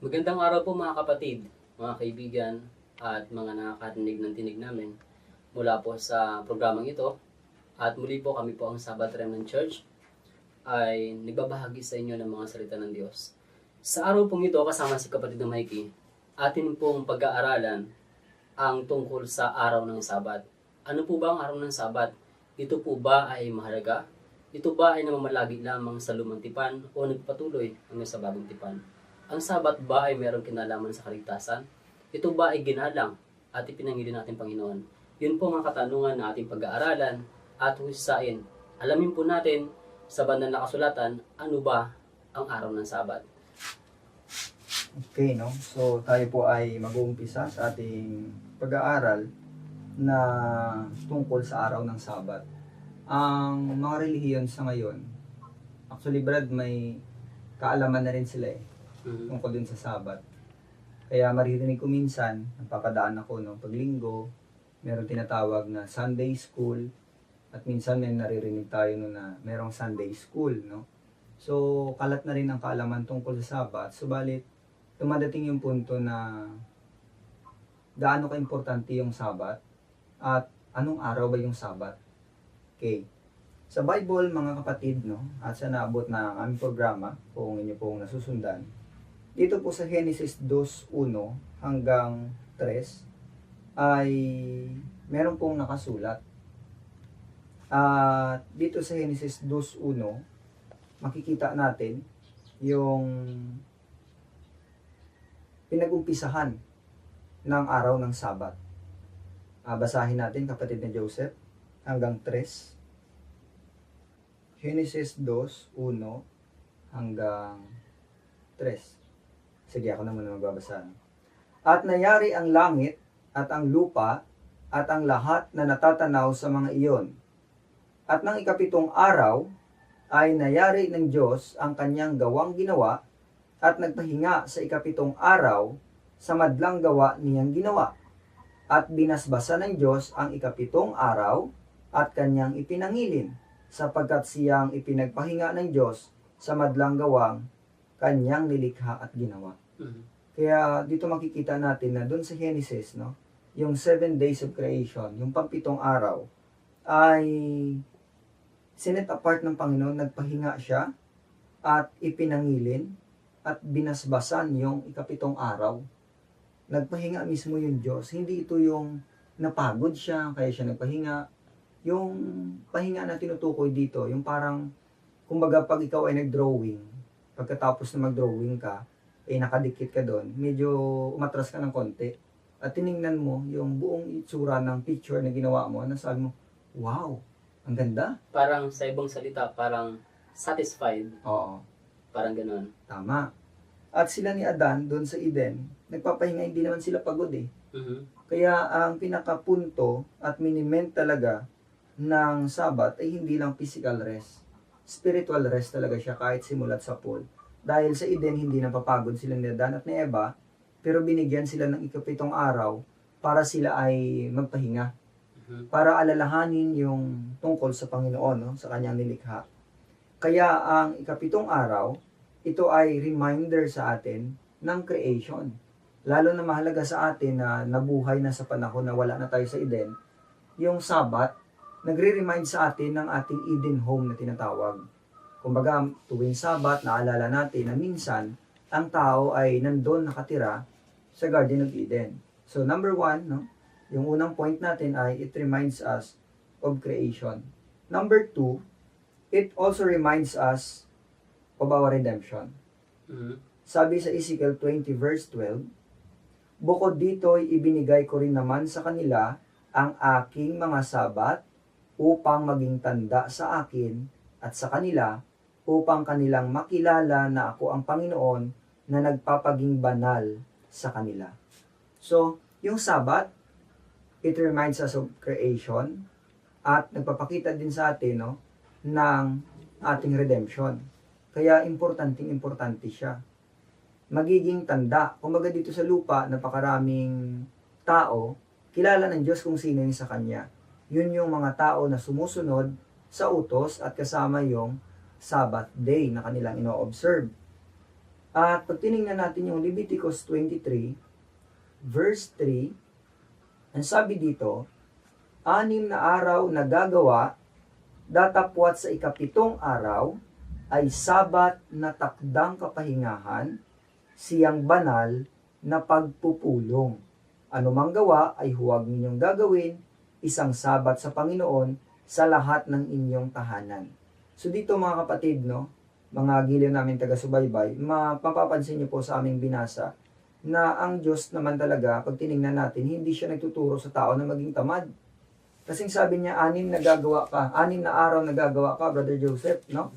Magandang araw po mga kapatid, mga kaibigan, at mga nakakarinig ng tinig namin mula po sa programang ito. At muli po kami po ang Sabbath Remnant Church ay nagbabahagi sa inyo ng mga salita ng Diyos. Sa araw pong ito, kasama si kapatid na Mikey, atin pong pag-aaralan ang tungkol sa araw ng Sabat. Ano po ba ang araw ng Sabat? Ito po ba ay mahalaga? Ito ba ay namamalagi lamang sa lumang tipan o nagpatuloy hanggang sa bagong tipan? Ang Sabat ba ay mayroong kinalaman sa kaligtasan? Ito ba ay ginalang at ipinangili natin Panginoon? Yun po ang katanungan na ating pag-aaralan at husain. Alamin po natin sa banal na kasulatan, ano ba ang araw ng Sabat? Okay, no? So, tayo po ay mag-uumpisa sa ating pag-aaral na tungkol sa araw ng Sabat. Ang mga relihiyon sa ngayon, actually, Brad, may kaalaman na rin sila tungkol din sa Sabat. Kaya maririnig ko minsan, napapadaan ako, no? Paglinggo, meron tinatawag na Sunday School, at minsan may naririnig tayo no, na merong Sunday School, no? So, kalat na rin ang kaalaman tungkol sa Sabat. Subalit, dumadating yung punto na gaano ka-importante yung Sabat at anong araw ba yung Sabat. Okay. Sa Bible, mga kapatid, no, at sa naabot na ang aming programa, kung inyo pong nasusundan, dito po sa Genesis 2:1 hanggang 3 ay meron pong nakasulat. At dito sa Genesis 2:1, makikita natin yung pinag-umpisahan ng araw ng Sabat. Basahin natin, kapatid na Joseph, hanggang 3. Genesis 2:1 hanggang 3. Sige, ako na muna magbabasa. At nayari ang langit at ang lupa at ang lahat na natatanaw sa mga iyon. At ng ikapitong araw ay nayari ng Diyos ang kanyang gawang ginawa at nagpahinga sa ikapitong araw sa madlang gawa niyang ginawa. At binasbasa ng Diyos ang ikapitong araw at kanyang ipinangilin, sapagkat siyang ipinagpahinga ng Diyos sa madlang gawang kanyang nilikha at ginawa. Kaya dito makikita natin na doon sa Genesis, no, yung 7 days of creation, yung pampitong araw, ay sinet apart ng Panginoon, nagpahinga siya at ipinangilin at binasbasan yung ikapitong araw. Nagpahinga mismo yung Diyos. Hindi ito yung napagod siya, kaya siya nagpahinga. Yung pahinga na tinutukoy dito, yung parang, kumbaga pag ikaw ay nag-drawing, pagkatapos na mag-drawing ka, nakadikit ka doon, medyo umatras ka ng konti, at tiningnan mo yung buong itsura ng picture na ginawa mo, nasabi mo, wow, ang ganda. Parang sa ibang salita, parang satisfied. Oo. Parang gano'n. Tama. At sila ni Adan, doon sa Eden, nagpapahinga, hindi naman sila pagod Kaya ang pinakapunto at miniment talaga ng Sabat ay hindi lang physical rest. Spiritual rest talaga siya kahit simulat sa pool. Dahil sa Eden, hindi napapagod sila ni Adan at ni Eva, pero binigyan sila ng ikapitong araw para sila ay magpahinga. Para alalahanin yung tungkol sa Panginoon, no, sa kanyang nilikha. Kaya ang ikapitong araw, ito ay reminder sa atin ng creation. Lalo na mahalaga sa atin na nabuhay na sa panahon na wala na tayo sa Eden, yung Sabat, nagre-remind sa atin ng ating Eden home na tinatawag. Kumbaga, tuwing Sabat, naalala natin na minsan, ang tao ay nandun nakatira sa Garden of Eden. So, number 1, no, yung unang point natin ay it reminds us of creation. Number 2, it also reminds us of our redemption. Sabi sa Ezekiel 20 verse 12, bukod dito'y ibinigay ko rin naman sa kanila ang aking mga Sabat upang maging tanda sa akin at sa kanila upang kanilang makilala na ako ang Panginoon na nagpapaging banal sa kanila. So, yung Sabat, it reminds us of creation at nagpapakita din sa atin, no, ng ating redemption. Kaya importante siya. Magiging tanda. Kumbaga dito sa lupa, napakaraming tao, kilala ng Diyos kung sino yung sa Kanya. Yun yung mga tao na sumusunod sa utos at kasama yung Sabbath day na kanilang ino-observe. At pag tinignan natin yung Leviticus 23, verse 3, ang sabi dito, 6 na araw na gagawa, datapwat sa ikapitong araw, ay sabat na takdang kapahingahan, siyang banal na pagpupulong. Anumang gawa ay huwag ninyong gagawin, isang sabat sa Panginoon sa lahat ng inyong tahanan. So dito mga kapatid, no, mga giliw namin taga-subaybay, mapapansin niyo po sa aming binasa na ang Diyos naman talaga, pag tinignan natin, hindi siya nagtuturo sa tao na maging tamad. Kasing sabi niya, 6 na gagawa ka, 6 na araw na gagawa ka, Brother Joseph, no?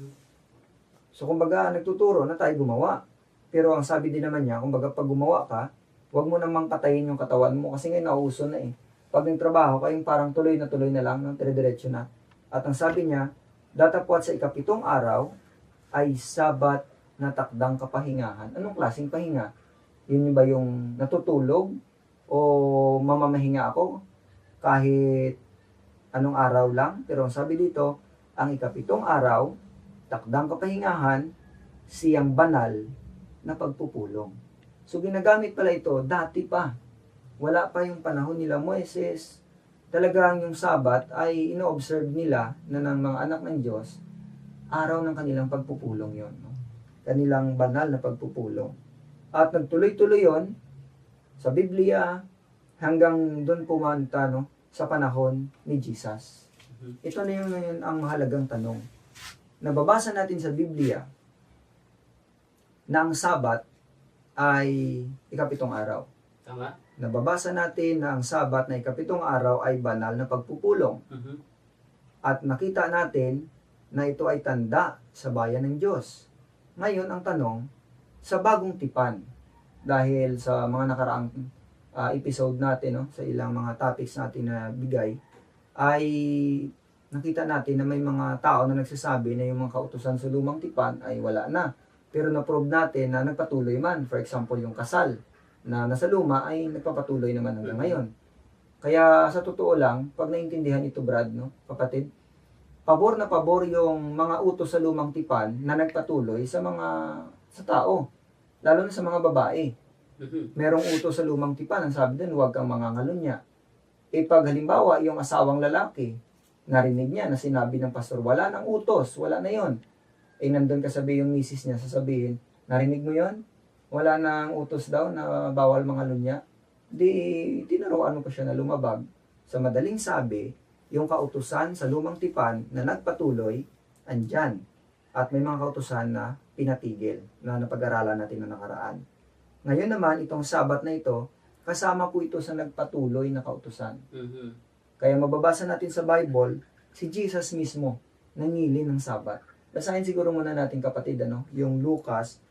So kumbaga, nagtuturo na tayo gumawa. Pero ang sabi din naman niya, kumbaga pag gumawa ka, huwag mo namang patayin yung katawan mo kasi ngayon nauso na eh. Pag nagtrabaho ka, yung parang tuloy na lang, no? Dire-diretso na. At ang sabi niya, datapwat sa ikapitong araw, ay sabat na takdang kapahingahan. Anong klaseng pahinga? Yun ba yung natutulog? O mamamahinga ako? Kahit anong araw lang? Pero ang sabi dito, ang ikapitong araw, takdang kapahingahan, siyang banal na pagpupulong. So ginagamit pala ito, dati pa. Wala pa yung panahon nila Moises. Talagang yung Sabat ay ino-observe nila na ng mga anak ng Diyos, araw ng kanilang pagpupulong yon, no? Kanilang banal na pagpupulong. At nagtuloy-tuloy yon sa Biblia hanggang doon pumunta, no, sa panahon ni Jesus. Ito na yung ngayon ang mahalagang tanong. Nababasa natin sa Biblia na ang Sabat ay ikapitong araw. Tama? Nababasa natin na ang Sabat na ikapitong araw ay banal na pagpupulong. At nakita natin na ito ay tanda sa bayan ng Diyos. Ngayon, ang tanong, sa bagong tipan, dahil sa mga nakaraang episode natin, no, sa ilang mga topics natin na bigay, ay nakita natin na may mga tao na nagsasabi na yung mga kautusan sa lumang tipan ay wala na. Pero na-prove natin na nagpatuloy man. For example, yung kasal na nasa luma ay nagpapatuloy naman hanggang ngayon. Kaya sa totoo lang, pag naintindihan ito, Brad, no, kapatid, pabor na pabor yung mga utos sa lumang tipan na nagpatuloy sa tao, lalo na sa mga babae. Merong utos sa lumang tipan, ang sabi din, huwag kang mangangalunya. E pag halimbawa, yung asawang lalaki, narinig niya na sinabi ng pastor, wala nang utos, wala na yon. E nandun kasabi yung misis niya, sasabihin, narinig mo yon? Wala nang utos daw na bawal mangalunya. Di tinaruan mo pa siya na lumabag. Sa madaling sabi, yung kautusan sa lumang tipan na nagpatuloy, andyan. At may mga kautusan na pinatigil, na napag-aralan natin na nakaraan. Ngayon naman, itong Sabat na ito, kasama po ito sa nagpatuloy na kautusan. Kaya mababasa natin sa Bible, si Jesus mismo nangili ng Sabat. Basahin siguro muna natin, kapatid, yung Lucas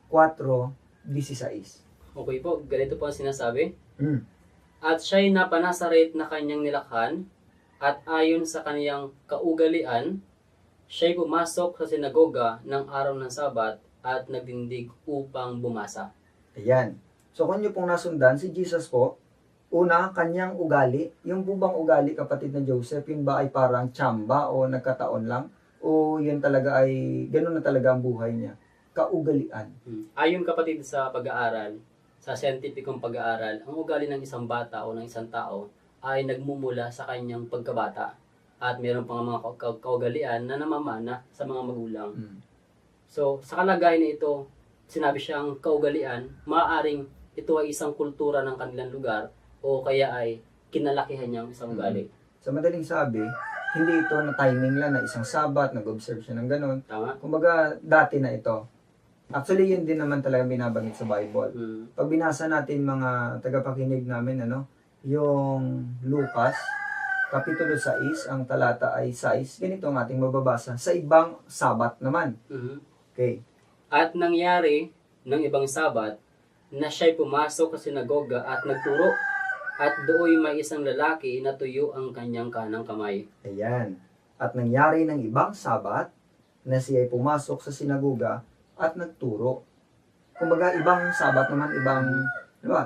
4:16. Okay po, ganito po ang sinasabi. At siya'y napanasaret na kanyang nilakhan, at ayon sa kaniyang kaugalian, siya'y pumasok sa sinagoga ng araw ng Sabat at nagdindig upang bumasa. Ayan. So kung nyo pong nasundan, si Jesus po, una, kanyang ugali. Yung bubang ugali, kapatid na Joseph, yun ba ay parang tsamba o nagkataon lang? O yun talaga ay, gano'n na talaga ang buhay niya? Kaugalian. Ayon, kapatid, sa pag-aaral, sa scientificong pag-aaral, ang ugali ng isang bata o ng isang tao ay nagmumula sa kanyang pagkabata. At meron pang mga kaugalian na namamana sa mga magulang. So, sa kalagayan na ito, sinabi siyang kaugalian, maaaring ito ay isang kultura ng kanilang lugar o kaya ay kinalakihan niyang isang ugali. Sa madaling sabi, hindi ito na timing lang na isang Sabat, nag-observe siya ng ganun. Tama? Kumbaga, dati na ito. Actually, yun din naman talaga binabanggit sa Bible. Pag binasa natin mga tagapakinig namin, yung Lucas, Kapitulo 6, ang talata ay 6, ganito ang ating mababasa. Sa ibang Sabat naman. Okay. At nangyari ng ibang Sabat na siya'y pumasok sa sinagoga at nagturo. At dooy may isang lalaki na tuyo ang kanyang kanang kamay. Ayan. At nangyari ng ibang Sabat na siya'y pumasok sa sinagoga at nagturo. Kumbaga, ibang Sabat naman, ibang, diba,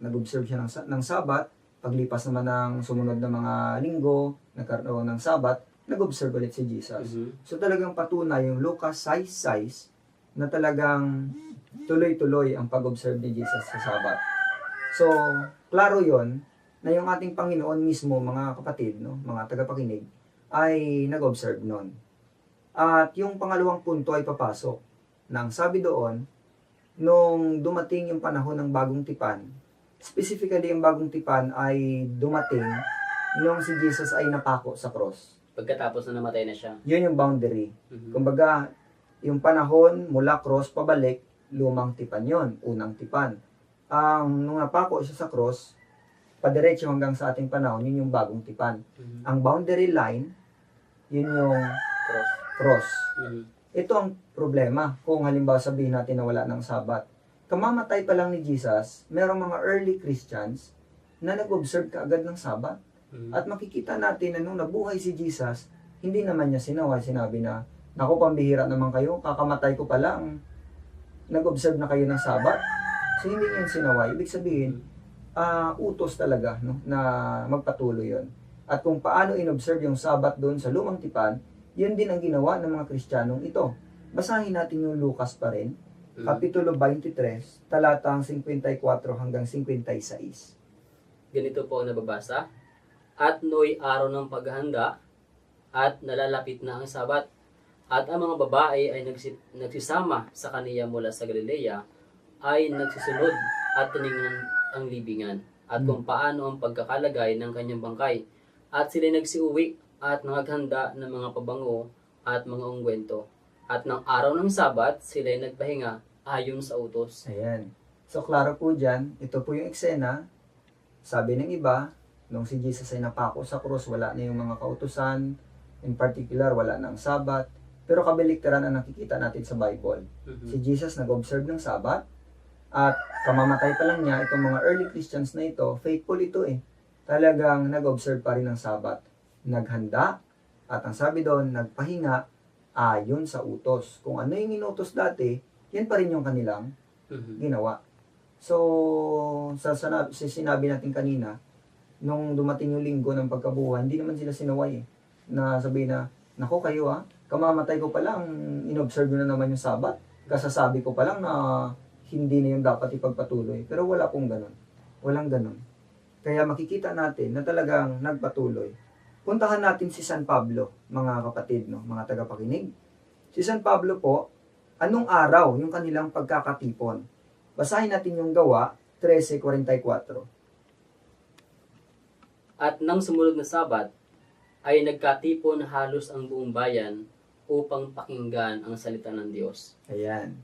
nag-observe siya ng Sabat, paglipas naman ng sumunod na mga linggo, nagkaroon ng Sabat, nag-observe ulit si Jesus. So talagang patunay yung Lucas 6:6 na talagang tuloy-tuloy ang pag-observe ni Jesus sa Sabat. So, klaro yon na yung ating Panginoon mismo, mga kapatid, no, mga tagapakinig, ay nag-observe nun. At yung pangalawang punto ay papasok. Nang sabi doon, nung dumating yung panahon ng bagong tipan, specifically yung bagong tipan ay dumating nung si Jesus ay napako sa cross. Pagkatapos na namatay na siya. Yun yung boundary. Mhm. Kumbaga, yung panahon mula cross pabalik, lumang tipan yon, unang tipan. Nung napako siya sa cross, padiretso hanggang sa ating panahon, yun yung bagong tipan. Mhm. Ang boundary line, yun yung Cross. cross. Mhm. Ito ang problema kung halimbawa sabihin natin na wala ng Sabat. Kamamatay pa lang ni Jesus, merong mga early Christians na nag-observe kaagad ng Sabat. Mhm. At makikita natin na nung nabuhay si Jesus, hindi naman niya sinaway. Sinabi na, naku, pambihira naman kayo, kakamatay ko pa lang. Nag-observe na kayo ng Sabat. So hindi niya sinaway. Ibig sabihin, utos talaga, no, na magpatuloy yon. At kung paano inobserve yung Sabat doon sa lumang tipan, yun din ang ginawa ng mga Kristiyanong ito. Basahin natin yung Lucas pa rin, Mhm. Kapitulo 23, talatang 54 hanggang 56. Ganito po ang nababasa. At nooy araw ng paghahanda at nalalapit na ang Sabat. At ang mga babae ay nagsisama sa kaniya mula sa Galilea ay nagsisunod at tiningnan ang libingan at kung paano ang pagkakalagay ng kanyang bangkay. At sila nagsiuwi at naghanda ng mga pabango at mga ungwento. At ng araw ng Sabat, sila ay nagpahinga ayon sa utos. Ayan. So, klaro po dyan, ito po yung eksena. Sabi ng iba, nung si Jesus ay napako sa krus, wala na yung mga kautusan. In particular, wala na ang Sabat. Pero kabaliktaran ang nakikita natin sa Bible. Mhm. Si Jesus nag-observe ng Sabat. At kamamatay pa lang niya, itong mga early Christians na ito, faithful ito eh. Talagang nag-observe pa rin ng Sabat. Naghanda. At ang sabi doon, nagpahinga ayon sa utos. Kung ano yung inutos dati, yan pa rin yung kanilang Mhm. ginawa. So, sa sinabi natin kanina, nung dumating yung linggo ng pagkabuhay, hindi naman sila sinaway eh. Na sabi na, nako kayo kamamatay ko pa lang, inobserve nyo na naman yung Sabat. Kasasabi ko pa lang na hindi na yung dapat ipagpatuloy. Pero wala pong ganun. Walang ganun. Kaya makikita natin na talagang nagpatuloy. Puntahan natin si San Pablo, mga kapatid, no, mga tagapakinig. Si San Pablo po, anong araw yung kanilang pagkakatipon? Basahin natin yung Gawa 13:44. At nang sumunod na Sabat, ay nagkatipon halos ang buong bayan upang pakinggan ang salita ng Diyos. Ayan.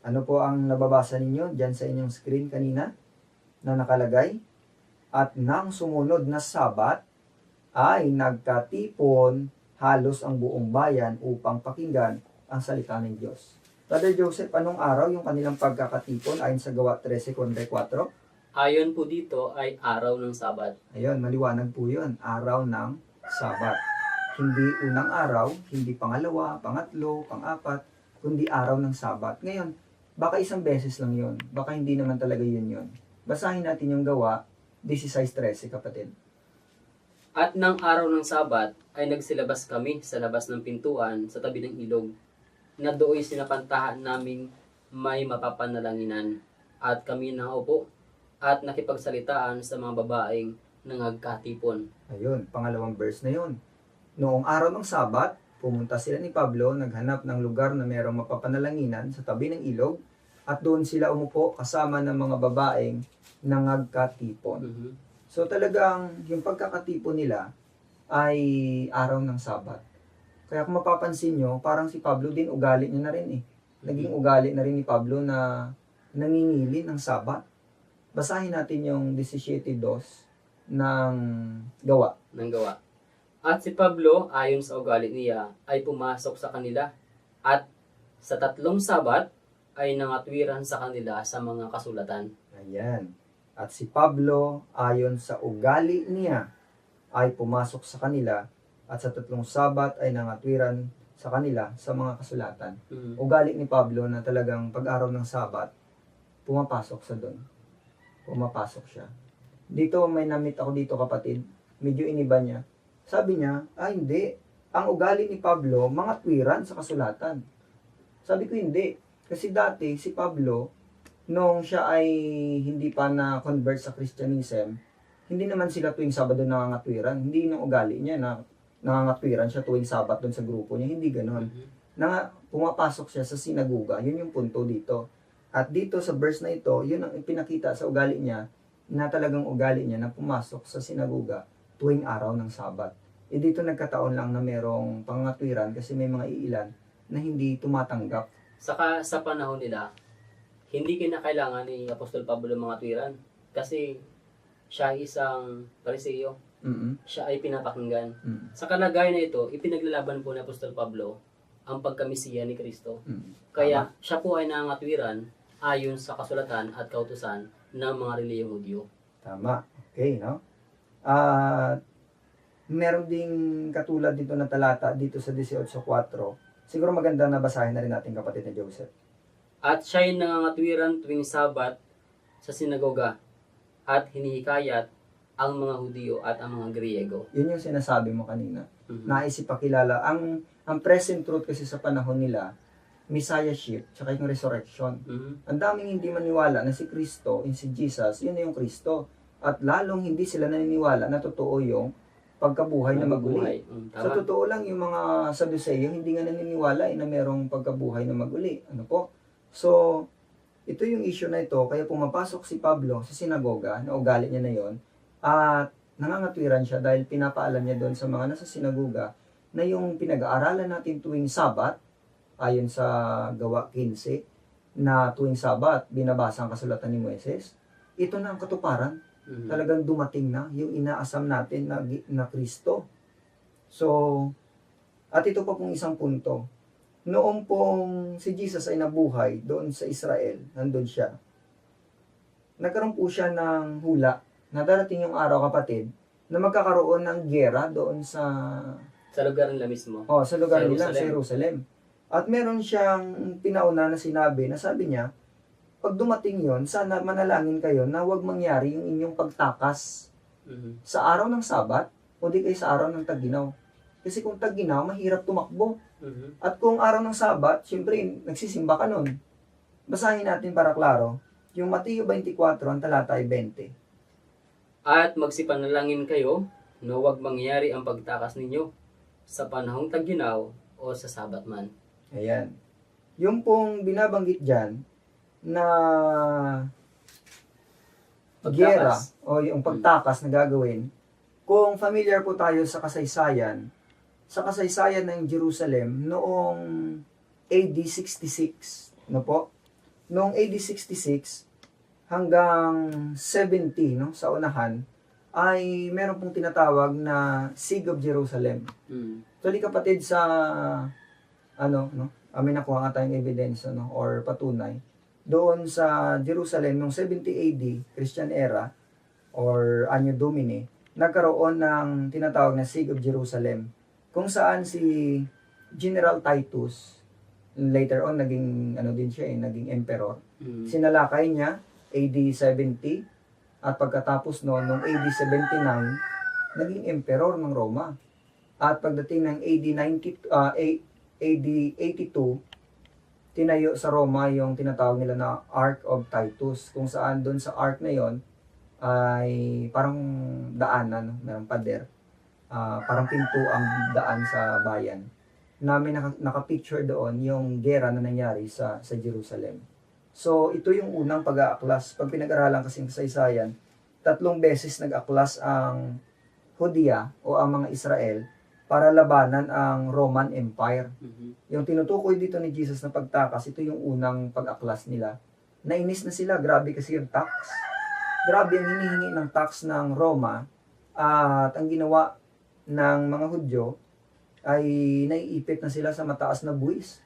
Ano po ang nababasa ninyo dyan sa inyong screen kanina na nakalagay? At nang sumunod na Sabat, ay nagkatipon halos ang buong bayan upang pakinggan ang salita ng Diyos. Brother Joseph, anong araw yung kanilang pagkakatipon ayon sa Gawa 13:44? Ayon po dito ay araw ng Sabat. Ayun, maliwanag po yun. Araw ng Sabat. Hindi unang araw, hindi pangalawa, pangatlo, pang-apat, kundi araw ng Sabat. Ngayon, baka isang beses lang yun. Baka hindi naman talaga yun. Basahin natin yung Gawa 16:13, kapatid. At ng araw ng Sabat ay nagsilabas kami sa labas ng pintuan sa tabi ng ilog, na dooy sinapantahan naming may mapapanalanginan. At kami nakaupo at nakipagsalitaan sa mga babaeng nangagkatipon. Ayun, pangalawang verse na yun. Noong araw ng Sabat, pumunta sila ni Pablo, naghanap ng lugar na mayroong mapapanalanginan sa tabi ng ilog, at doon sila umupo kasama ng mga babaeng nangagkatipon. Mhm. So talagang yung pagkakatipon nila ay araw ng Sabat. Kaya kung mapapansin nyo, parang si Pablo din ugali niya na rin eh. Naging ugali na rin ni Pablo na nangingili ng Sabat. Basahin natin yung 17:2 ng Gawa. Ng Gawa. At si Pablo, ayon sa ugali niya, ay pumasok sa kanila at sa 3 Sabat ay nangatwiran sa kanila sa mga kasulatan. Ayan. At si Pablo, ayon sa ugali niya, ay pumasok sa kanila at sa 3 Sabat ay nangatwiran sa kanila sa mga kasulatan. Mhm. Ugali ni Pablo na talagang pag-araw ng Sabat, pumapasok sa doon. Pumapasok siya. Dito may namit ako dito, kapatid. Medyo iniba niya. Sabi niya, hindi. Ang ugali ni Pablo, mga twiran sa kasulatan. Sabi ko, hindi. Kasi dati, si Pablo, nung siya ay hindi pa na-convert sa Christianism, hindi naman sila tuwing Sabado nangangatwiran. Hindi yung ugali niya na nangangatwiran siya tuwing Sabat doon sa grupo niya. Hindi ganoon. Pumapasok siya sa sinaguga. Yun yung punto dito. At dito sa verse na ito, yun ang ipinakita sa ugali niya, na talagang ugali niya na pumasok sa sinaguga tuwing araw ng Sabat. E dito nagkataon lang na merong pangatwiran kasi may mga iilan na hindi tumatanggap. Saka sa panahon nila, hindi kinakailangan ni Apostol Pablo ng mga tuwiran. Kasi siya ay isang Pariseo. Siya ay pinapakinggan. Sa kalagayan na ito, ipinaglalaban po ni Apostol Pablo ang pagkamisiya ni Kristo. Kaya siya po ay nangangatwiran ayon sa kasulatan at kautusan ng mga reliyong Hudyo. Tama. Okay, no? Meron ding katulad dito na talata dito sa 18:4. Siguro maganda na basahin na rin natin, kapatid na Joseph. At siya ay nangangatwiran tuwing Sabat sa sinagoga at hinihikayat ang mga Hudyo at ang mga Griego. Yun yung sinasabi mo kanina. Nais ipakilala. Ang present truth kasi sa panahon nila, Messiahship, tsaka yung resurrection. Ang daming hindi maniwala na si Kristo, si Jesus, yun na yung Kristo. At lalong hindi sila naniniwala na totoo yung pagkabuhay na maguli. Sa totoo lang, yung mga Saduseo, hindi nga naniniwala na merong pagkabuhay na maguli. Ano po? So, ito yung issue na ito, kaya pumapasok si Pablo sa sinagoga, na ugali niya na yon, at nangangatwiran siya dahil pinapaalam niya doon sa mga nasa sinagoga na yung pinag-aaralan natin tuwing Sabat, ayon sa Gawa 15, na tuwing Sabat, binabasa ang kasulatan ni Moises, ito na ang katuparan. Talagang dumating na yung inaasam natin na Kristo. So, at ito pa pong isang punto. Noong pong si Jesus ay nabuhay doon sa Israel, nandun siya, nagkaroon po siya ng hula na darating yung araw, kapatid, na magkakaroon ng giyera doon sa lugar nila mismo. sa lugar nila, sa Jerusalem. At meron siyang pinauna na sinabi, na sabi niya, pag dumating yon, sana manalangin kayo na huwag mangyari yung inyong pagtakas sa araw ng Sabat o di kayo sa araw ng Tag-Ginaw. Kasi kung Tag-Ginaw, mahirap tumakbo. At kung araw ng Sabat, syempre, nagsisimba ka nun. Basahin natin para klaro. Yung Mateo 24, ang talata ay 20. At magsipanalangin kayo na huwag mangyari ang pagtakas ninyo sa panahong Tag-Ginaw o sa Sabat man. Ayan. Yung pong binabanggit dyan, na giyera o yung pagtakas na gagawin, kung familiar po tayo sa kasaysayan ng Jerusalem noong AD 66, no po? Noong AD 66 hanggang 70, no, sa unahan, ay meron pong tinatawag na Siege of Jerusalem. Actually, kapatid, sa may nakuha nga tayong evidence, or patunay, doon sa Jerusalem noong 70 AD, Christian era, or Anno Domini, nagkaroon ng tinatawag na Siege of Jerusalem, kung saan si General Titus, later on, naging naging emperor. Sinalakay niya, AD 70, at pagkatapos noong AD 79, naging emperor ng Roma. At pagdating ng AD 82, tinayo sa Roma yung tinatawag nila na Ark of Titus, kung saan doon sa ark na yon ay parang daanan, merong pader, parang pinto ang daan sa bayan, na may nakapicture doon yung gera na nangyari sa Jerusalem. So, ito yung unang pag-aaklas. Pag pinag-aralan kasing kasaysayan, 3 beses nag-aklas ang Hudiya o ang mga Israel para labanan ang Roman Empire. Yung tinutukoy dito ni Jesus na pagtakas, ito yung unang pag-aklas nila. Nainis na sila, grabe kasi yung tax. Grabe ang hinihingi ng tax ng Roma, at ang ginawa ng mga Hudyo ay naiipit na sila sa mataas na buwis.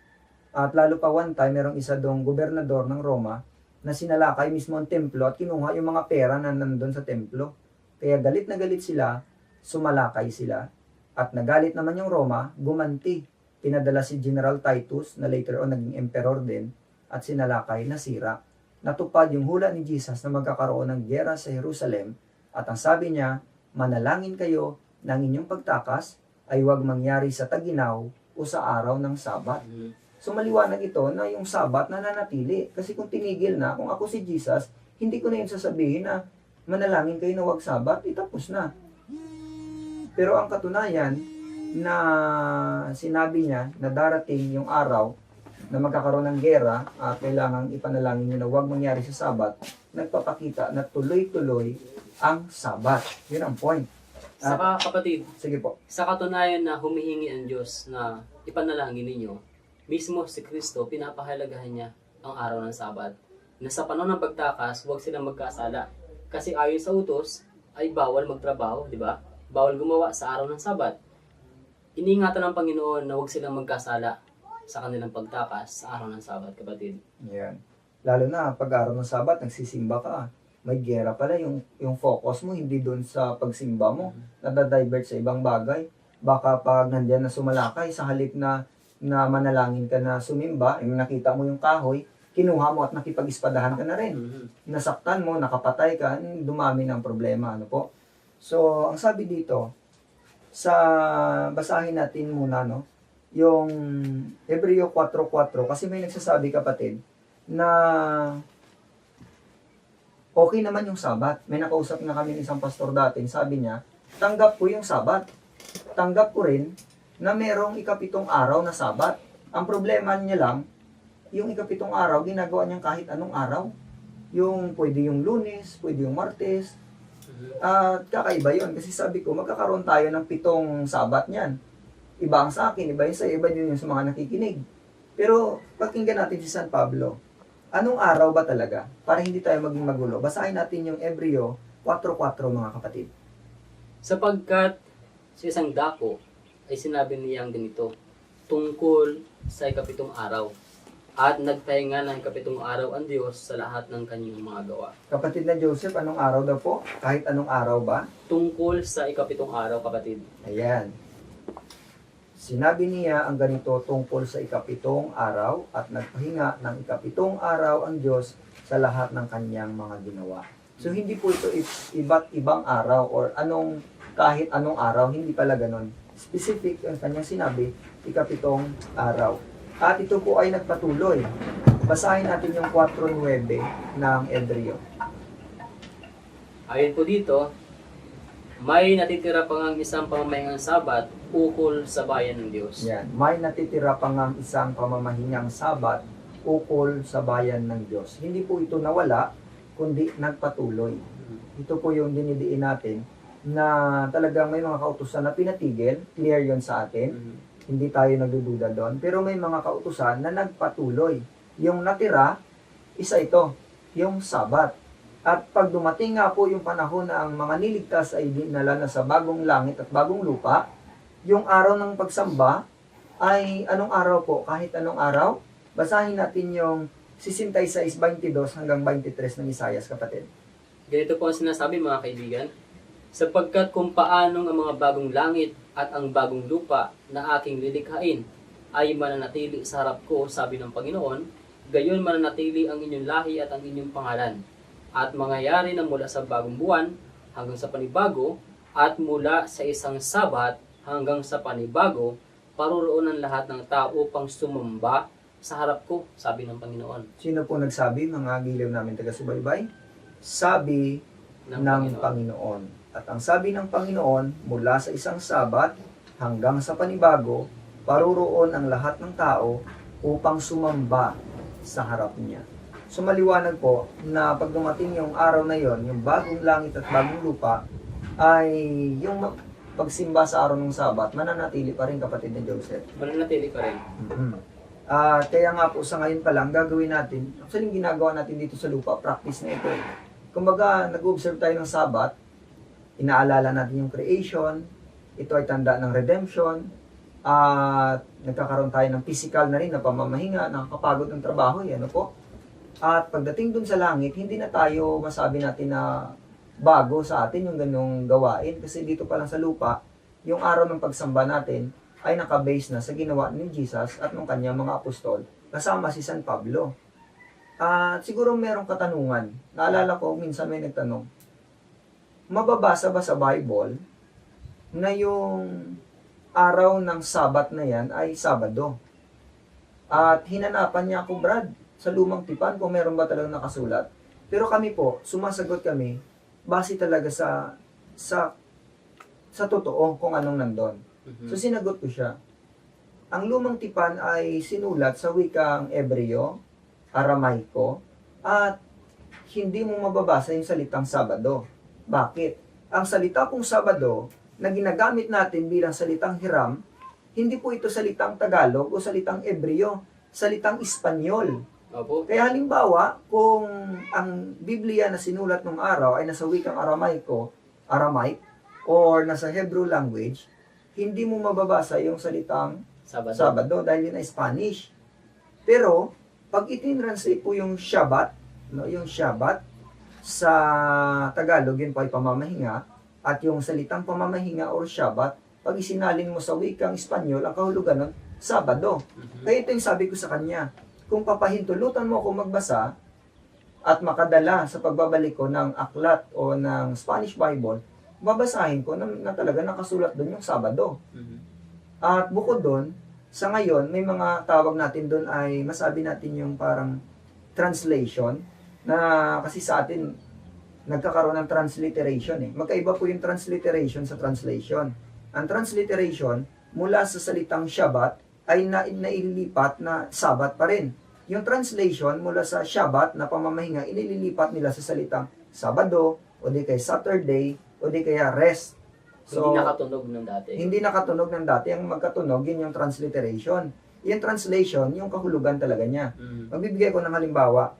At lalo pa one time, merong isa dong gobernador ng Roma na sinalakay mismo ang templo at kinuha yung mga pera na nandun sa templo. Kaya galit na galit sila, sumalakay sila. At nagalit naman yung Roma, gumanti. Pinadala si General Titus, na later on naging emperor din, at sinalakay, nasira. Natupad yung hula ni Jesus na magkakaroon ng giyera sa Jerusalem, at ang sabi niya, manalangin kayo ng inyong pagtakas ay huwag mangyari sa Tag-Ginaw o sa araw ng Sabat. So maliwanag ito na yung Sabat nananatili. Kasi kung tinigil na, kung ako si Jesus, hindi ko na yun sasabihin na manalangin kayo na wag Sabat, itapos na. Pero ang katunayan na sinabi niya na darating yung araw na magkakaroon ng gera at kailangang ipanalangin niyo na wag mangyari sa Sabat, nagpapakita na tuloy-tuloy ang Sabat. Yun ang point. Saka kapatid, Sige po. sa katunayan na humihingi ang Diyos na ipanalangin ninyo, mismo si Kristo, pinapahalagahan niya ang araw ng Sabat. Na sa panahon ng pagtakas, huwag silang magkasala. Kasi ayon sa utos, ay bawal magtrabaho, di ba? Bawal gumawa sa araw ng Sabat. Iniingatan ng Panginoon na huwag silang magkasala sa kanilang pagtakas sa araw ng Sabat, kapatid. Yan. Lalo na pag araw ng Sabat, nagsisimba ka. May gera pala yung focus mo, hindi doon sa pagsimba mo. Nadadivert sa ibang bagay. Baka pag nandiyan na sumalakay, sa halip na manalangin ka na sumimba, yung nakita mo yung kahoy, kinuha mo at nakipag-ispadahan ka na rin. Nasaktan mo, nakapatay ka, dumami ng problema. Ano po? So, ang sabi dito, basahin natin muna, no? Yung Hebreo 4:4, kasi may nagsasabi, kapatid, na okay naman yung Sabat. May nakausap na kami ng isang pastor dati, sabi niya, tanggap ko yung Sabat. Tanggap ko rin na merong ikapitong araw na Sabat. Ang problema niya lang, yung ikapitong araw, ginagawa niyang kahit anong araw. Yung pwede yung Lunes, pwede yung Martes. At kakaiba yun. Kasi sabi ko, magkakaroon tayo ng 7 Sabat niyan. Iba ang sa akin, iba yung sa iba yun yung sa mga nakikinig. Pero pakinggan natin si San Pablo. Anong araw ba talaga? Para hindi tayo maging magulo. Basahin natin yung Hebreo 4:4, mga kapatid. Sapagkat sa isang dako ay sinabi niyang ganito, tungkol sa ikapitong araw. At nagpahinga ng ikapitong araw ang Diyos sa lahat ng kanyang mga gawa. Kapatid na Joseph, anong araw daw po? Kahit anong araw ba? Tungkol sa ikapitong araw, kapatid. Ayan. Sinabi niya ang ganito tungkol sa ikapitong araw at nagpahinga ng ikapitong araw ang Diyos sa lahat ng kanyang mga ginawa. So hindi po ito iba't ibang araw or kahit anong araw, hindi pala ganon. Specific ang kanyang sinabi, ikapitong araw. At ito po ay nagpatuloy. Basahin natin yung 4:9 ng Hebreo. Ayon po dito, may natitira pa ngang isang pamamahingang Sabat ukol sa bayan ng Diyos. Yan. May natitira pa nga isang pamamahingang Sabat ukol sa bayan ng Diyos. Hindi po ito nawala, kundi nagpatuloy. Ito po yung dinidiin natin na talagang may mga kautusan na pinatigil, clear yon sa atin. Hindi tayo nagdududa doon. Pero may mga kautusan na nagpatuloy. Yung natira, isa ito, yung Sabat. At pag dumating nga po yung panahon na ang mga niligtas ay dinala na sa bagong langit at bagong lupa, yung araw ng pagsamba ay anong araw po? Kahit anong araw? Basahin natin yung 66:22 hanggang 23 ng Isaias, kapatid. Ganito po ang sinasabi, mga kaibigan, sapagkat kung paanong ang mga bagong langit at ang bagong lupa na aking lilikhain ay mananatili sa harap ko, sabi ng Panginoon, gayon mananatili ang inyong lahi at ang inyong pangalan. At mangyayari na mula sa bagong buwan hanggang sa panibago at mula sa isang Sabat hanggang sa panibago, paroroon ang lahat ng tao upang sumamba sa harap ko, sabi ng Panginoon. Sino po nagsabi, mga giliw namin taga-subaybay? Sabi ng Panginoon. At ang sabi ng Panginoon, mula sa isang Sabat hanggang sa panibago, paroroon ang lahat ng tao upang sumamba sa harap niya. So maliwanag po na pag dumating yung araw na yon, yung bagong langit at bagong lupa, ay yung pagsimba sa araw ng Sabat, mananatili pa rin, kapatid ni Joseph. Mananatili pa rin. Kaya nga po sa ngayon pa lang, gagawin natin, actually yung ginagawa natin dito sa lupa, practice na ito. Kumbaga, nag-observe tayo ng Sabat, inaalala natin yung creation, ito ay tanda ng redemption, at nagkakaroon tayo ng physical na rin na pamamahinga, nakakapagod ng trabaho, yan po. At pagdating dun sa langit, hindi na tayo masabi natin na bago sa atin yung ganong gawain. Kasi dito pa lang sa lupa, yung araw ng pagsamba natin ay nakabase na sa ginawa ni Jesus at ng kanyang mga apostol, kasama si San Pablo. At siguro merong katanungan. Naalala ko, minsan may nagtanong, mababasa ba sa Bible na yung araw ng Sabat na yan ay Sabado? At hinanapan niya ako, Brad, sa lumang tipan kung meron ba talagang nakasulat. Pero kami po, sumasagot kami base talaga sa totoo kung anong nandun. So sinagot ko siya. Ang lumang tipan ay sinulat sa wikang Ebreo, Aramaiko, at hindi mo mababasa yung salitang Sabado. Bakit? Ang salita pong Sabado na ginagamit natin bilang salitang Hiram, hindi po ito salitang Tagalog o salitang Ebreo, salitang Espanyol. Opo. Kaya halimbawa, kung ang Biblia na sinulat nung araw ay nasa wikang Aramaic, or nasa Hebrew language, hindi mo mababasa yung salitang Sabado dahil yun ay Spanish. Pero, pag itinranslate po yung Shabbat, yung Shabbat sa Tagalog, yun po ay pamamahinga, at yung salitang pamamahinga or Shabbat, pag isinalin mo sa wikang Espanyol, ang kahulugan nun, Sabado. Kaya ito yung sabi ko sa kanya, kung papahintulutan mo ako magbasa at makadala sa pagbabalik ko ng aklat o ng Spanish Bible, babasahin ko na talaga nakasulat doon yung Sabado. At bukod doon, sa ngayon, may mga tawag natin doon ay masabi natin yung parang translation na kasi sa atin nagkakaroon ng transliteration eh. Magkaiba po yung transliteration sa translation. Ang transliteration mula sa salitang Shabbat ay naililipat na Sabat pa rin. Yung translation mula sa Shabbat na pamamahinga, inililipat nila sa salitang Sabado o di kaya Saturday o di kaya rest. So, hindi nakatunog ng dati. Hindi nakatunog ng dati. Ang magkatunog, yun yung transliteration. Yung translation, yung kahulugan talaga niya. Magbibigay ko ng halimbawa.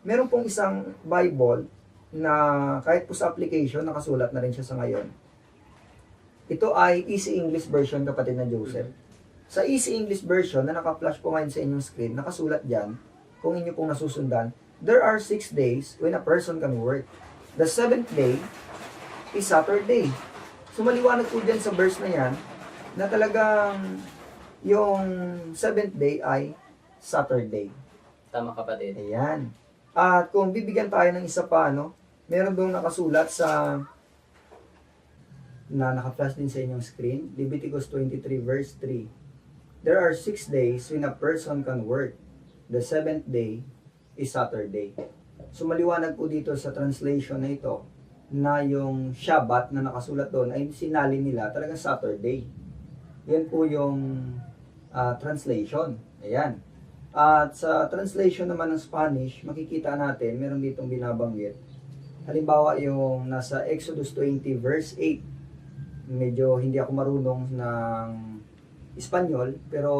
Meron pong isang Bible na kahit po sa application, nakasulat na rin siya sa ngayon. Ito ay Easy English Version, kapatid na Joseph. Sa Easy English Version na naka-flash po ngayon sa inyong screen, nakasulat dyan, kung inyo pong nasusundan, there are 6 days when a person can work. The 7th day is Saturday. So maliwanag po dyan sa verse na yan, na talagang yung 7th day ay Saturday. Tama, kapatid. Ayan. At kung bibigyan tayo ng isa pa, meron doon nakasulat sa na naka-flash din sa inyong screen, Leviticus 23 verse 3. There are 6 days when a person can work. The 7th day is Saturday. So maliwanag po dito sa translation na ito na yung Shabbat na nakasulat doon ay sinalin nila talagang Saturday. Yan po yung translation. Ayan. At sa translation naman ng Spanish, makikita natin, meron ditong binabanggit. Halimbawa yung nasa Exodus 20 verse 8. Medyo hindi ako marunong ng Espanyol, pero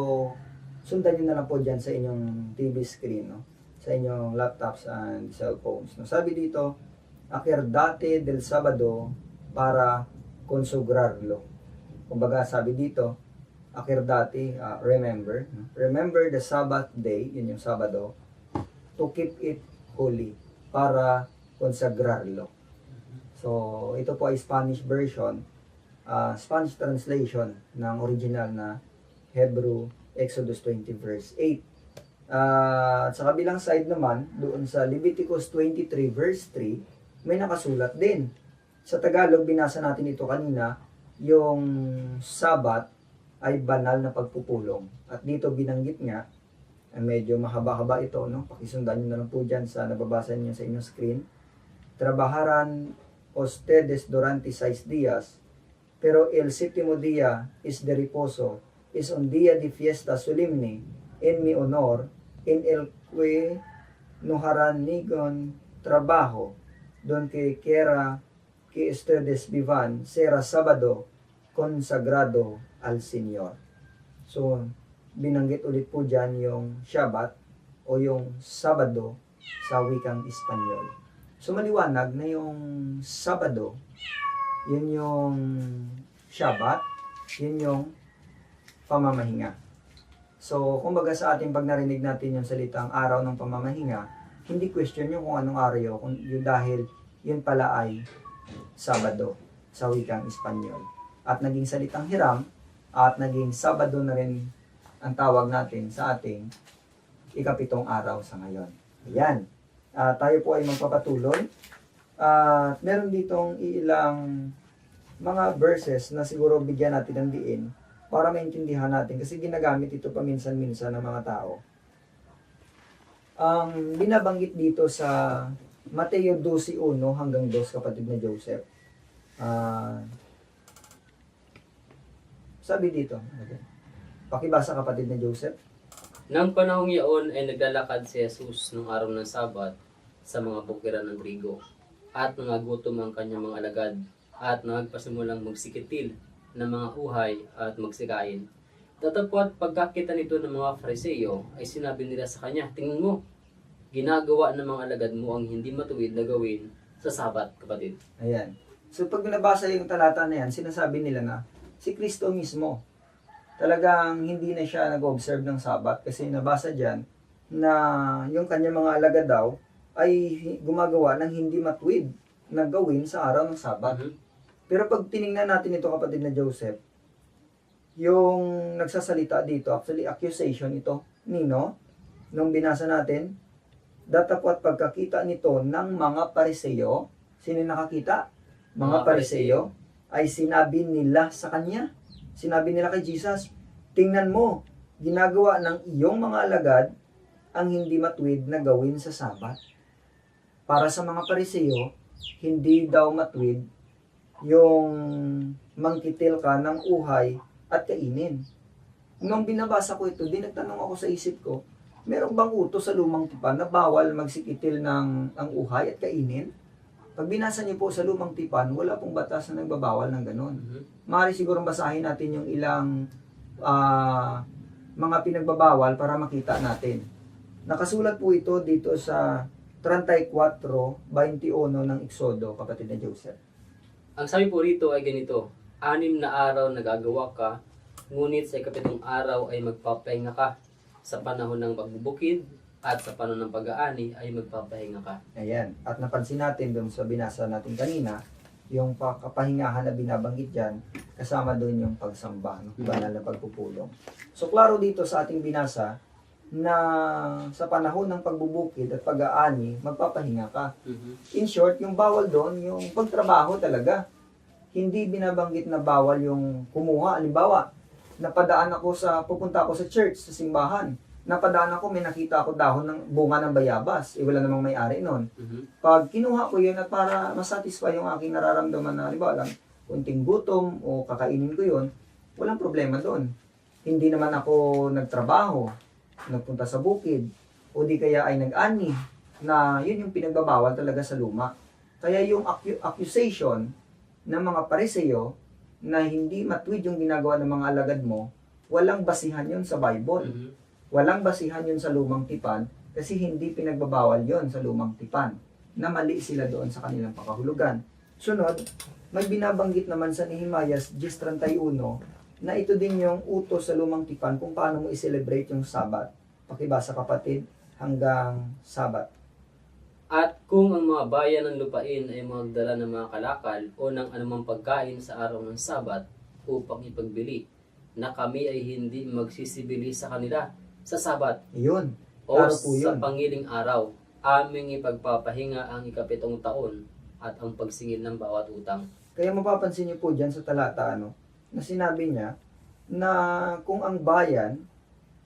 sundan nyo na lang po dyan sa inyong TV screen, sa inyong laptops and cellphones. Sabi dito, acordate del Sabado para consagrarlo. Kumbaga sabi dito, acordate, remember the Sabbath day, yun yung Sabado, to keep it holy, para consagrarlo. So, ito po ay Spanish version, Spanish translation ng original na Hebrew Exodus 20 verse 8. At sa kabilang side naman, doon sa Leviticus 23 verse 3, may nakasulat din. Sa Tagalog, binasa natin ito kanina, yung Sabat ay banal na pagpupulong. At dito binanggit nga, medyo mahaba-haba ito, pakisundan nyo na lang po dyan sa nababasa nyo sa inyong screen. Trabajaran ustedes durante 6 días, pero el séptimo día es de reposo, es un día de fiesta solemne en mi honor, en el que no harán ningún trabajo, donde quiera que ustedes vivan, será sábado consagrado al Señor. So, binanggit ulit po dyan yung Shabbat o yung Sabado sa wikang Espanyol. So, maliwanag na yung Sabado, yun yung Shabbat, yun yung pamamahinga. So, kumbaga sa ating pag narinig natin yung salitang araw ng pamamahinga, hindi question yung kung anong araw yun dahil yun pala ay Sabado sa wikang Espanyol. At naging salitang Hiram at naging Sabado na rin ang tawag natin sa ating ikapitong araw sa ngayon. Ayan. Tayo po ay magpapatuloy. Meron ditong ilang mga verses na siguro bigyan natin ng diin para maintindihan natin kasi ginagamit ito paminsan-minsan ng mga tao Ang binabanggit dito sa Mateo 12:1 hanggang 2, kapatid na Joseph. Sabi dito, okay. Pakibasa, kapatid na Joseph. Nang panahong iyon ay naglalakad si Jesus nung araw ng Sabat sa mga bukiran ng trigo, at nangagutom ang kanyang mga alagad, at nagpasimulang magsikitil ng mga uhay at magsikain. Tatapwat pagkakita nito ng mga Fariseo ay sinabi nila sa kanya, tingnan mo, ginagawa ng mga alagad mo ang hindi matuwid na gawin sa Sabat, kapatid. Ayan. So pag binabasa yung talata na yan, sinasabi nila na si Kristo mismo, talagang hindi na siya nag-observe ng Sabat, kasi nabasa dyan na yung kanyang mga alagad daw ay gumagawa ng hindi matuwid na gawin sa araw ng Sabat. Pero pag tiningnan natin ito, kapatid na Joseph, yung nagsasalita dito, actually accusation ito, Nino, nung binasa natin, datapwat pagkakita nito ng mga Pariseo, sino nakakita? Mga Pariseo, ay sinabi nila sa kanya, sinabi nila kay Jesus, tingnan mo, ginagawa ng iyong mga alagad ang hindi matuwid na gawin sa Sabat. Para sa mga Pariseo, hindi daw matuwid yung mangkitil ka ng uhay at kainin. Nung binabasa ko ito, nagtanong ako sa isip ko, meron bang utos sa lumang tipan na bawal magsikitil ng ang uhay at kainin? Pag binasa niyo po sa lumang tipan, wala pong batas na nagbabawal ng ganun. Maaari siguro basahin natin yung ilang mga pinagbabawal para makita natin. Nakasulat po ito dito sa 34:21 ng Exodo, kapatid na Joseph. Ang sabi po rito ay ganito, 6 na araw nagagawa ka, ngunit sa ikapitong araw ay magpapahinga ka. Sa panahon ng pagbubukid at sa panahon ng pag-aani ay magpapahinga ka. Ayan. At napansin natin doon sa binasa natin kanina, yung kapahingahan na binabanggit dyan, kasama doon yung pagsamba, no? Banal na pagpupulong. So, klaro dito sa ating binasa na sa panahon ng pagbubukid at pag-aani, magpapahinga ka. In short, yung bawal doon, yung pagtrabaho talaga. Hindi binabanggit na bawal yung kumuha. Halimbawa, pupunta ako sa church, sa simbahan. Napadaan ako, may nakita ako dahon ng bunga ng bayabas. Wala namang may-ari nun. Pag kinuha ko yun at para masatisfy yung aking nararamdaman na, halimbawa lang, kunting gutom o kakainin ko yun, walang problema doon. Hindi naman ako nagtrabaho, nagpunta sa bukid, o di kaya ay nag-ani, na yun yung pinagbabawal talaga sa luma. Kaya yung accusation ng mga Pariseo na hindi matuwid yung ginagawa ng mga alagad mo, walang basihan yun sa Bible. Walang basihan yun sa lumang tipan kasi hindi pinagbabawal yun sa lumang tipan na mali sila doon sa kanilang pakahulugan. Sunod, may binabanggit naman sa Nehemias 10:31 na ito din yung utos sa lumang tipan kung paano mo i-celebrate yung Sabat. Pakibasa, kapatid, hanggang Sabat. At kung ang mga bayan ng lupain ay magdala ng mga kalakal o ng anumang pagkain sa araw ng Sabat upang ipagbili, na kami ay hindi magsisibili sa kanila sa Sabat Yun. o Klaro po sa yun. pangiling araw, aming ipagpapahinga ang ikapitong taon at ang pagsingil ng bawat utang. Kaya mapapansin niyo po dyan sa talata, na sinabi niya na kung ang bayan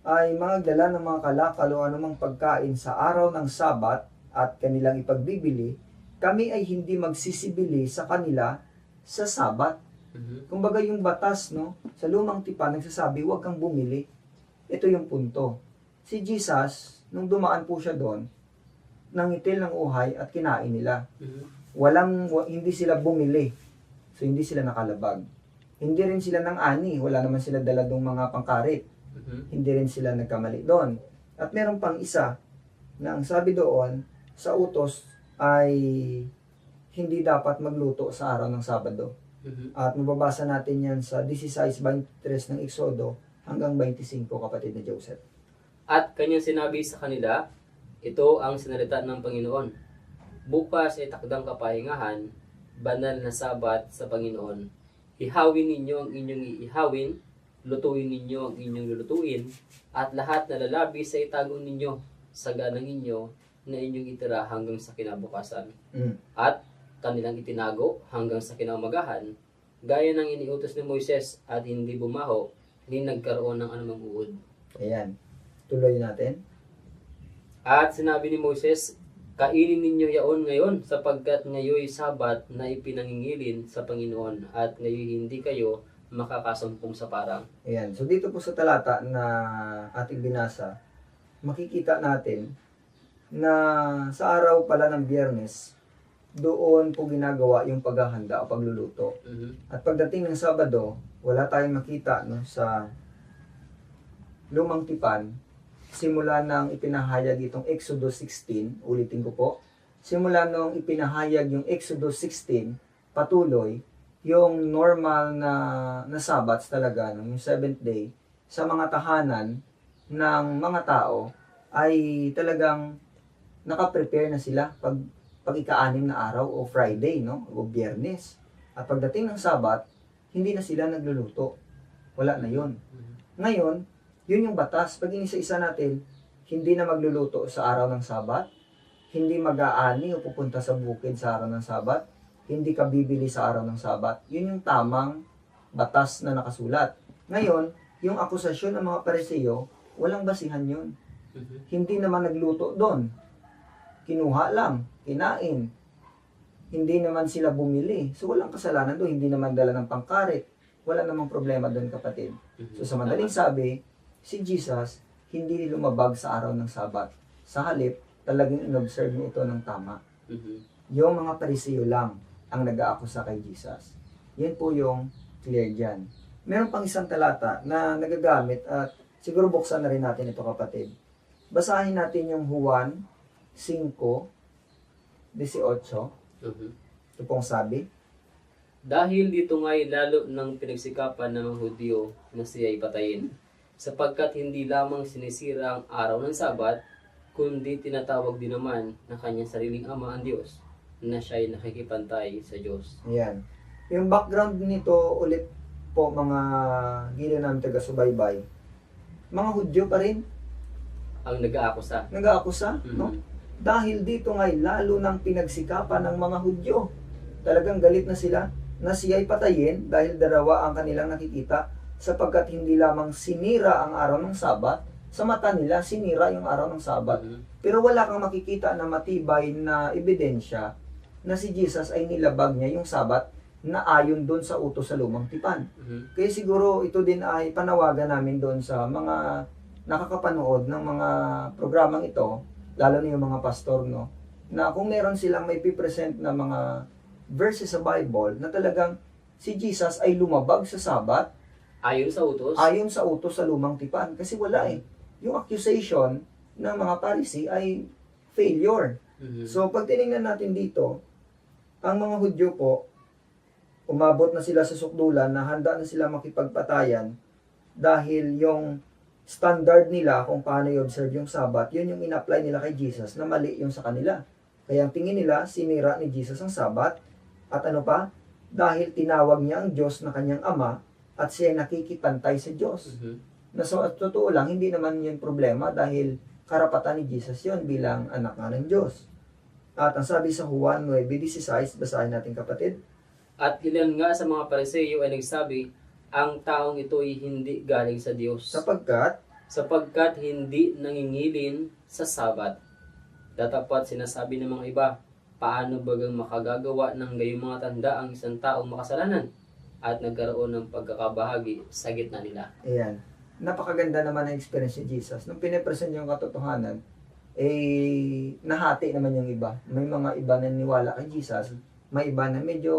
ay magdala ng mga kalakal o anumang pagkain sa araw ng Sabat at kanilang ipagbibili, kami ay hindi magsisibili sa kanila sa Sabat. Kumbaga yung batas, sa lumang tipan nagsasabi, huwag kang bumili. Ito yung punto. Si Jesus, nung dumaan po siya doon, nangitil ng uhay at kinain nila. Hindi sila bumili. So, hindi sila nakalabag. Hindi rin sila nang ani. Wala naman sila dala dong mga pangkarit. Hindi rin sila nagkamali doon. At meron pang isa, na ang sabi doon, sa utos ay hindi dapat magluto sa araw ng Sabado. At mababasa natin yan sa 16:23 ng Exodo hanggang 25, kapatid na Joseph. At kanyang sinabi sa kanila, ito ang sinalita ng Panginoon. Bukas ay takdang kapahingahan, banal na Sabat sa Panginoon. Ihawin ninyo ang inyong iihawin, lutuin ninyo ang inyong lulutuin, at lahat na lalabi sa itago ninyo sa ganang inyo na inyong itira hanggang sa kinabukasan. At kanilang itinago hanggang sa kinaumagahan, gaya ng iniutos ni Moises at hindi bumaho, ni nagkaroon ng anumang uod. Ayan. Tuloy natin. At sinabi ni Moses, kainin ninyo yaon ngayon sapagkat ngayoy Sabat na ipinangingilin sa Panginoon at ngayoy hindi kayo makakasumpong sa parang. Ayan. So dito po sa talata na ating binasa, makikita natin na sa araw pala ng Biyernes, doon po ginagawa yung paghahanda o pagluluto. At pagdating ng Sabado, wala tayong makita no, sa Lumang Tipan, simula nang ipinahayag itong Exodus 16, ulitin ko po, simula nung ipinahayag yung Exodus 16, patuloy, yung normal na Sabbats talaga, no, yung 7th day, sa mga tahanan ng mga tao, ay talagang nakaprepare na sila pag ika-6 na araw o Friday, no, o Biyernes. At pagdating ng Sabat, hindi na sila nagluluto. Wala na yun. Ngayon, yun yung batas. Pag inisa-isa natin, hindi na magluluto sa araw ng Sabat, hindi mag-aani o pupunta sa bukid sa araw ng Sabat, hindi ka bibili sa araw ng Sabat. Yun yung tamang batas na nakasulat. Ngayon, yung akusasyon ng mga Pariseo, walang basihan yun. Hindi naman nagluto doon. Kinuha lang, kinain. Hindi naman sila bumili. So walang kasalanan doon. Hindi naman dala ng pangkarit. Wala namang problema doon, kapatid. So sa madaling sabi, si Jesus hindi lumabag sa araw ng Sabat. Sa halip, talagang inobserve niya ito ng tama. Yung mga Pariseo lang ang nag-aakusa kay Jesus. Yan po yung clear dyan. Meron pang isang talata na nagagamit at siguro buksan na rin natin ito, kapatid. Basahin natin yung Juan 5:18. Ito pong sabi. Dahil dito nga'y lalo ng pinagsikapan ng mga Hudyo na siya'y patayin, sapagkat hindi lamang sinisira ang araw ng Sabat, kundi tinatawag din naman ng kanyang sariling Ama ang Diyos, na siya'y nakikipantay sa Diyos. Ayan. Yung background nito ulit po, mga gila namin taga-subaybay. Mga Hudyo pa rin Ang nag-aakusa. nag-aakusa, no? Dahil dito nga'y lalo ng pinagsikapan ng mga Hudyo. Talagang galit na sila na siya'y patayin dahil darawa ang kanilang nakikita, sapagkat hindi lamang sinira ang araw ng Sabat, sa mata nila sinira yung araw ng Sabat. Pero wala kang makikita na matibay na ebidensya na si Jesus ay nilabag niya yung Sabat na ayon doon sa utos sa Lumang Tipan. Kaya siguro ito din ay panawagan namin doon sa mga nakakapanood ng mga programang ito, lalo na yung mga pastor, no, na kung meron silang may pipresent na mga verses sa Bible na talagang si Jesus ay lumabag sa Sabat Ayon sa utos. ayon sa utos sa Lumang Tipan. Kasi wala eh. Yung accusation ng mga Pharisee ay failure. So pag tinignan natin dito, ang mga Hudyo po, umabot na sila sa sukdulan na handa na sila makipagpatayan dahil yung standard nila kung paano i-observe yung Sabat, yun yung in-apply nila kay Jesus na mali yung sa kanila. Kaya ang tingin nila, sinira ni Jesus ang Sabat, at ano pa? Dahil tinawag niya ang Diyos na kanyang Ama at siya nakikipantay sa Diyos. Na so, at totoo lang, hindi naman yun problema dahil karapatan ni Jesus yun bilang anak nga ng Diyos. At ang sabi sa Juan 9:16, basahin natin, kapatid. At ilan nga sa mga Pariseo ay nagsabi, ang taong ito'y hindi galing sa Diyos, sapagkat hindi nangingilin sa Sabat. Datapat sinasabi ng mga iba, paano bagang makagagawa ng gayong mga tanda ang isang taong makasalanan? At nagkaroon ng pagkakabahagi sa gitna nila. Ayan. Napakaganda naman ang experience ni Jesus. Nung pinipresent yung katotohanan, nahati naman yung iba. May mga iba na naniwala kay Jesus, may iba na medyo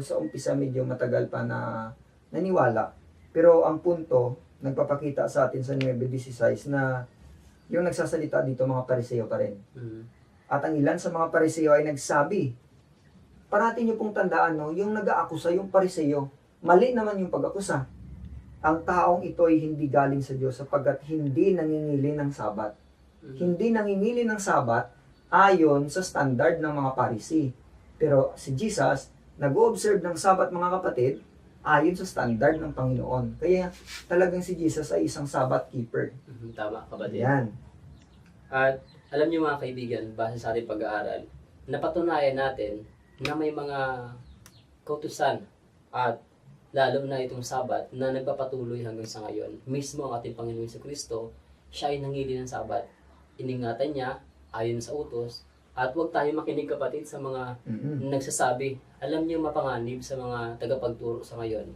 sa umpisa medyo matagal pa na naniwala. Pero ang punto, nagpapakita sa atin sa 9:16 na yung nagsasalita dito mga Pariseo pa rin. At ang ilan sa mga Pariseo ay nagsabi, parati niyo pong tandaan, no, yung nag-aakusa yung Pariseo, mali naman yung pag-akusa. Ang taong ito ay hindi galing sa Diyos sapagkat hindi nangingili ng Sabat. Hindi nangingili ng Sabat ayon sa standard ng mga Parisee. Pero si Jesus, nag-observe ng Sabat, mga kapatid, ayon sa standard ng Panginoon. Kaya talagang si Jesus ay isang Sabat keeper. Tama, kapatid. Yan. At alam niyo mga kaibigan, base sa ating pag-aaral, napatunayan natin na may mga kautusan at lalo na itong Sabat na nagpapatuloy hanggang sa ngayon. Mismo ang ating Panginoon Jesucristo, siya ay nangili ng Sabat. iningatan niya ayon sa utos. At huwag tayo makinig kapatid sa mga Mm-mm. nagsasabi. Alam niyo mapanganib sa mga tagapagturo sa ngayon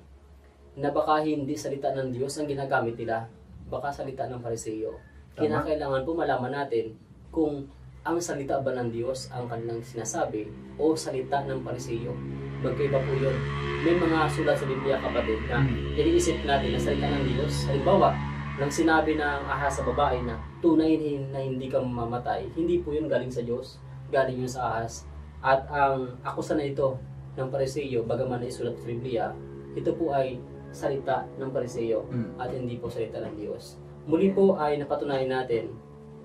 na baka hindi salita ng Diyos ang ginagamit nila, baka salita ng Pariseo. Tama. Kinakailangan po malaman natin kung ang salita ba ng Diyos ang kanilang sinasabi o salita ng Pariseo. Magkaiba po yun. May mga sulat sa Biblia kapatid na iniisip natin na salita ng Diyos. Halimbawa, nang sinabi ng ahas sa babae na tunay na hindi ka mamamatay, hindi po yun galing sa Diyos, galing yun sa ahas. At ang akusa na ito ng Pariseo, bagaman na isulat sa Biblia, ito po ay salita ng Pariseo at hindi po salita ng Diyos. Muli po ay napatunayan natin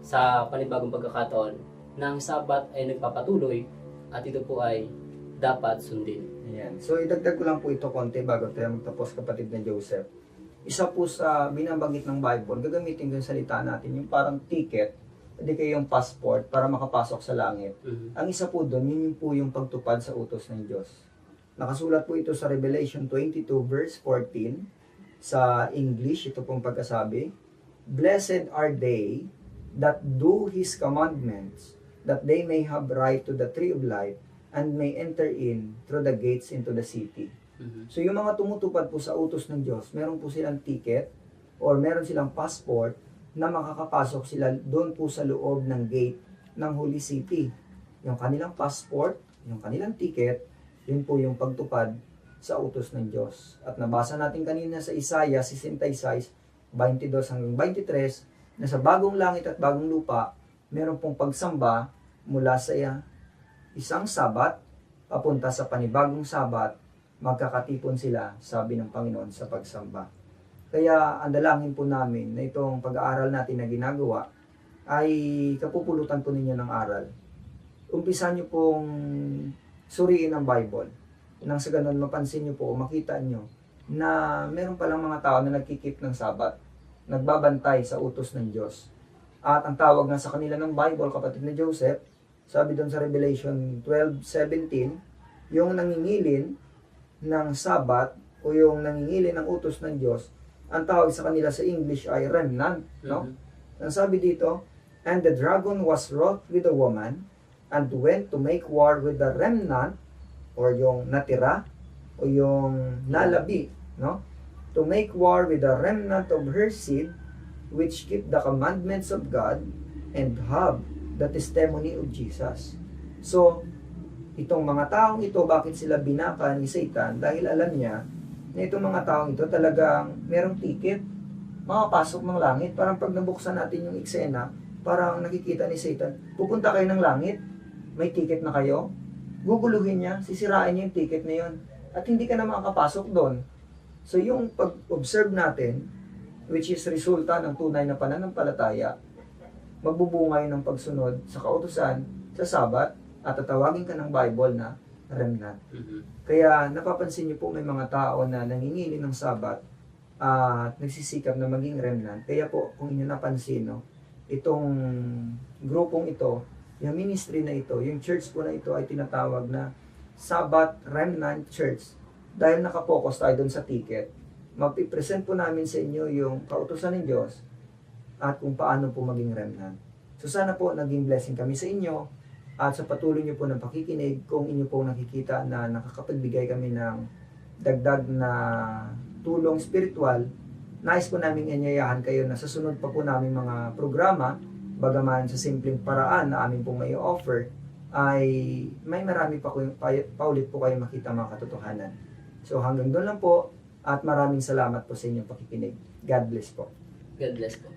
sa panibagong pagkakataon na ang Sabat ay nagpapatuloy at ito po ay dapat sundin. Ayan. So, idagdag ko lang po ito konti bago tayo magtapos, kapatid na Joseph. Isa po sa binabanggit ng Bible, gagamitin ko yung salita natin, yung parang ticket, hindi kayo yung passport para makapasok sa langit. Ang isa po doon, yun po yung pagtupad sa utos ng Diyos. Nakasulat po ito sa Revelation 22 verse 14. Sa English, ito pong pagkasabi, "Blessed are they that do His commandments, that they may have right to the tree of life, and may enter in through the gates into the city." So yung mga tumutupad po sa utos ng Diyos, meron po silang ticket or meron silang passport na makakapasok sila doon po sa loob ng gate ng Holy City. Yung kanilang passport, yung kanilang ticket, yun po yung pagtupad sa utos ng Diyos. At nabasa natin kanina sa Isaiah 66, 22 hanggang 23, na sa bagong langit at bagong lupa, meron pong pagsamba mula sa isang Sabat papunta sa panibagong Sabat, magkakatipon sila, sabi ng Panginoon, sa pagsamba. Kaya ang dalangin po namin na itong pag-aaral natin na ginagawa ay kapupulutan po ninyo ng aral. Umpisan nyo pong suriin ang Bible. Nang sa ganun mapansin nyo po o makita nyo na meron palang mga tao na nagkikip ng Sabat, nagbabantay sa utos ng Diyos. At ang tawag nga sa kanila ng Bible, kapatid na Joseph, sabi doon sa Revelation 12:17, yung nangingilin ng Sabat o yung nangingilin ng utos ng Diyos, ang tawag sa kanila sa English ay remnant, no? Ang sabi dito, "And the dragon was wroth with the woman, and went to make war with the remnant," or yung natira, o yung nalabi, no? "To make war with the remnant of her seed, which keep the commandments of God, and have the testimony of Jesus." So, itong mga taong ito, bakit sila binaka ni Satan? Dahil alam niya na itong mga taong ito talagang merong ticket, makapasok ng langit. Parang pag nabuksan natin yung eksena, parang nakikita ni Satan, pupunta kayo ng langit, may ticket na kayo, guguluhin niya, sisirain niya yung ticket na yun, at hindi ka na makakapasok doon. So yung pag-observe natin, which is resulta ng tunay na pananampalataya, magbubunga yun ng pagsunod sa kautusan, sa Sabat, at tatawagin ka ng Bible na remnant. Kaya napapansin niyo po may mga tao na nangingili ng Sabat at nagsisikap na maging remnant. Kaya po, kung inyo napansin, no, itong grupong ito, yung ministry na ito, yung church po na ito ay tinatawag na Sabat Remnant Church. Dahil nakapokus tayo doon sa ticket, magpipresent po namin sa inyo yung kautusan ng Diyos at kung paano po maging remnant. So sana po naging blessing kami sa inyo at sa patuloy niyo po ng pakikinig. Kung inyo po nakikita na nakakapagbigay kami ng dagdag na tulong spiritual, nais po namin inyayahan kayo na sa sunod pa po namin mga programa, bagaman sa simpleng paraan na amin pong may offer, ay may marami paulit po kayo makita mga katotohanan. So hanggang doon lang po at maraming salamat po sa inyong pakikinig. God bless po. God bless po.